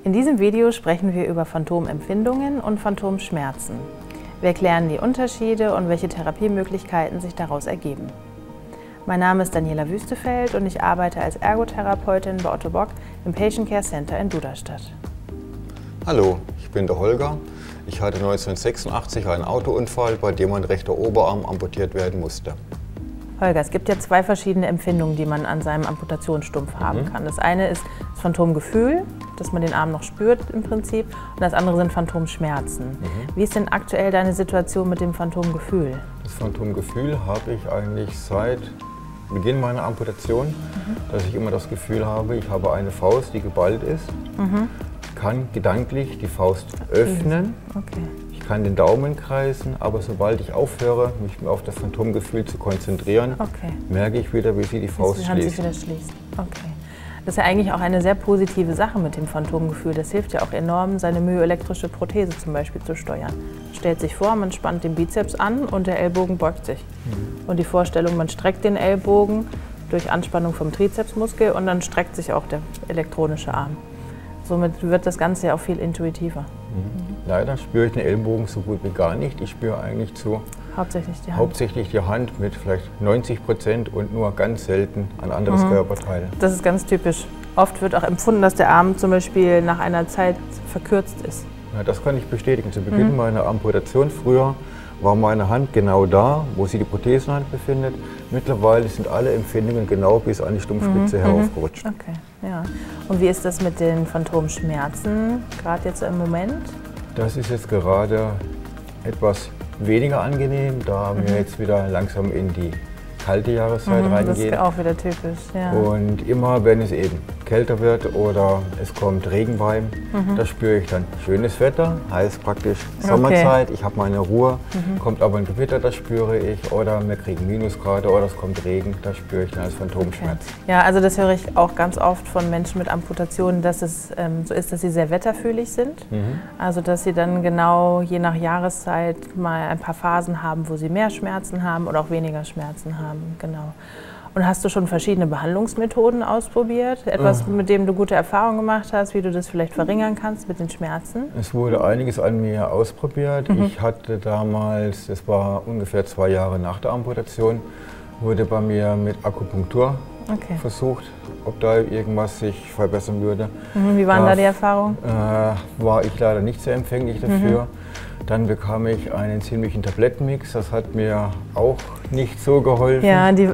In diesem Video sprechen wir über Phantomempfindungen und Phantomschmerzen. Wir erklären die Unterschiede und welche Therapiemöglichkeiten sich daraus ergeben. Mein Name ist Daniela Wüstefeld und ich arbeite als Ergotherapeutin bei Otto Bock im Patient Care Center in Duderstadt. Hallo, ich bin der Holger. Ich hatte 1986 einen Autounfall, bei dem mein rechter Oberarm amputiert werden musste. Holger, es gibt ja zwei verschiedene Empfindungen, die man an seinem Amputationsstumpf haben kann. Das eine ist das Phantomgefühl, dass man den Arm noch spürt im Prinzip, und das andere sind Phantomschmerzen. Wie ist denn aktuell deine Situation mit dem Phantomgefühl? Das Phantomgefühl habe ich eigentlich seit Beginn meiner Amputation, dass ich immer das Gefühl habe, ich habe eine Faust, die geballt ist, kann gedanklich die Faust öffnen. Ich kann den Daumen kreisen, aber sobald ich aufhöre, mich auf das Phantomgefühl zu konzentrieren, merke ich wieder, wie sie die Faust schließt. Das ist ja eigentlich auch eine sehr positive Sache mit dem Phantomgefühl. Das hilft ja auch enorm, seine myoelektrische Prothese zum Beispiel zu steuern. Man stellt sich vor, man spannt den Bizeps an und der Ellbogen beugt sich. Und die Vorstellung, man streckt den Ellbogen durch Anspannung vom Trizepsmuskel und dann streckt sich auch der elektronische Arm. Somit wird das Ganze ja auch viel intuitiver. Leider spüre ich den Ellbogen so gut wie gar nicht. Ich spüre eigentlich hauptsächlich die Hand mit vielleicht 90% und nur ganz selten ein anderes Körperteil. Das ist ganz typisch. Oft wird auch empfunden, dass der Arm zum Beispiel nach einer Zeit verkürzt ist. Ja, das kann ich bestätigen. Zu Beginn meiner Amputation früher war meine Hand genau da, wo sie die Prothesenhand befindet. Mittlerweile sind alle Empfindungen genau bis an die Stumpfspitze heraufgerutscht. Okay, ja. Und wie ist das mit den Phantomschmerzen, gerade jetzt im Moment? Das ist jetzt gerade etwas weniger angenehm, da wir jetzt wieder langsam in die kalte Jahreszeit reingehen. Das ist auch wieder typisch, ja. Und immer, wenn es eben kälter wird oder es kommt Regen bei, da spüre ich dann schönes Wetter, heißt praktisch Sommerzeit, ich habe meine Ruhe, kommt aber ein Gewitter, das spüre ich, oder wir kriegen Minusgrade oder es kommt Regen, das spüre ich dann als Phantomschmerz. Ja, also das höre ich auch ganz oft von Menschen mit Amputationen, dass es so ist, dass sie sehr wetterfühlig sind. Also dass sie dann genau je nach Jahreszeit mal ein paar Phasen haben, wo sie mehr Schmerzen haben oder auch weniger Schmerzen haben. Genau. Und hast du schon verschiedene Behandlungsmethoden ausprobiert? Etwas, mit dem du gute Erfahrungen gemacht hast, wie du das vielleicht verringern kannst mit den Schmerzen? Es wurde einiges an mir ausprobiert. Ich hatte damals, das war ungefähr 2 Jahre nach der Amputation, wurde bei mir mit Akupunktur versucht, ob da irgendwas sich verbessern würde. Wie waren da die Erfahrungen? War ich leider nicht sehr empfänglich dafür. Dann bekam ich einen ziemlichen Tablettenmix, das hat mir auch nicht so geholfen. Ja, die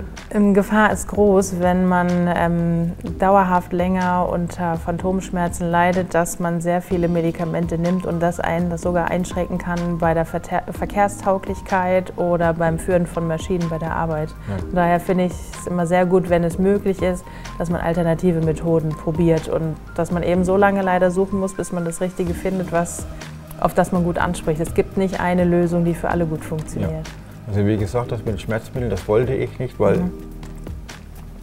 Gefahr ist groß, wenn man dauerhaft länger unter Phantomschmerzen leidet, dass man sehr viele Medikamente nimmt und das sogar einschränken kann bei der Verkehrstauglichkeit oder beim Führen von Maschinen bei der Arbeit. Daher finde ich es immer sehr gut, wenn es möglich ist, dass man alternative Methoden probiert und dass man eben so lange leider suchen muss, bis man das Richtige findet, auf das man gut anspricht. Es gibt nicht eine Lösung, die für alle gut funktioniert. Ja. Also wie gesagt, das mit den Schmerzmitteln, das wollte ich nicht, weil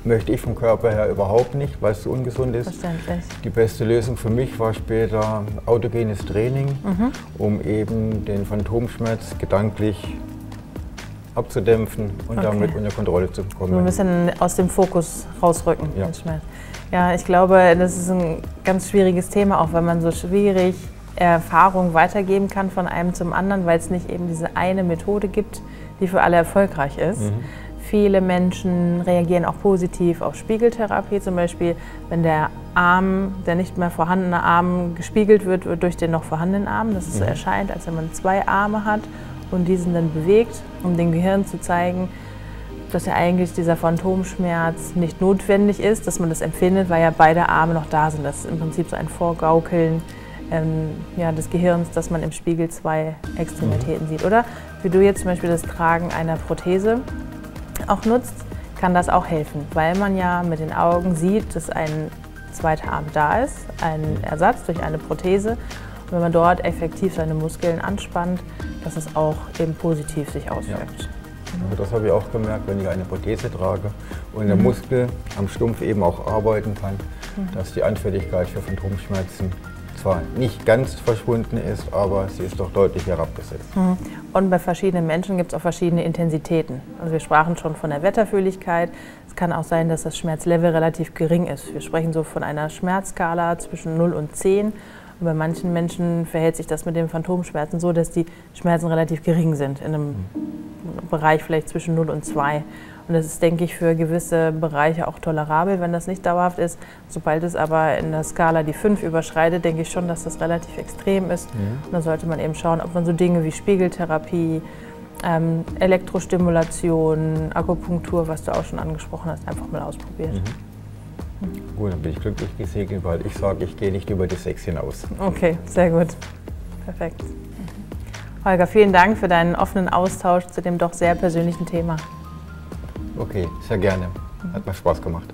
möchte ich vom Körper her überhaupt nicht, weil es so ungesund ist. Verständlich. Die beste Lösung für mich war später autogenes Training, um eben den Phantomschmerz gedanklich abzudämpfen und damit unter Kontrolle zu bekommen. So ein bisschen aus dem Fokus rausrücken, den Schmerz. Ja, ich glaube, das ist ein ganz schwieriges Thema, auch wenn man so schwierig Erfahrung weitergeben kann von einem zum anderen, weil es nicht eben diese eine Methode gibt, die für alle erfolgreich ist. Viele Menschen reagieren auch positiv auf Spiegeltherapie, zum Beispiel wenn der nicht mehr vorhandene Arm gespiegelt wird durch den noch vorhandenen Arm, dass es so erscheint, als wenn man 2 Arme hat und diesen dann bewegt, um dem Gehirn zu zeigen, dass ja eigentlich dieser Phantomschmerz nicht notwendig ist, dass man das empfindet, weil ja beide Arme noch da sind. Das ist im Prinzip so ein Vorgaukeln des Gehirns, dass man im Spiegel 2 Extremitäten sieht. Oder wie du jetzt zum Beispiel das Tragen einer Prothese auch nutzt, kann das auch helfen, weil man ja mit den Augen sieht, dass ein zweiter Arm da ist, ein Ersatz durch eine Prothese. Und wenn man dort effektiv seine Muskeln anspannt, dass es auch eben positiv sich auswirkt. Also das habe ich auch gemerkt, wenn ich eine Prothese trage und der Muskel am Stumpf eben auch arbeiten kann, dass die Anfälligkeit für Phantomschmerzen zwar nicht ganz verschwunden ist, aber sie ist doch deutlich herabgesetzt. Und bei verschiedenen Menschen gibt es auch verschiedene Intensitäten. Also wir sprachen schon von der Wetterfühligkeit. Es kann auch sein, dass das Schmerzlevel relativ gering ist. Wir sprechen so von einer Schmerzskala zwischen 0 und 10. Und bei manchen Menschen verhält sich das mit den Phantomschmerzen so, dass die Schmerzen relativ gering sind, in einem Bereich vielleicht zwischen 0 und 2. Und das ist, denke ich, für gewisse Bereiche auch tolerabel, wenn das nicht dauerhaft ist. Sobald es aber in der Skala die 5 überschreitet, denke ich schon, dass das relativ extrem ist. Und da sollte man eben schauen, ob man so Dinge wie Spiegeltherapie, Elektrostimulation, Akupunktur, was du auch schon angesprochen hast, einfach mal ausprobiert. Gut, dann bin ich glücklich gesegnet, weil ich sage, ich gehe nicht über die 6 hinaus. Okay, sehr gut. Perfekt. Holger, vielen Dank für deinen offenen Austausch zu dem doch sehr persönlichen Thema. Okay, sehr gerne. Hat mir Spaß gemacht.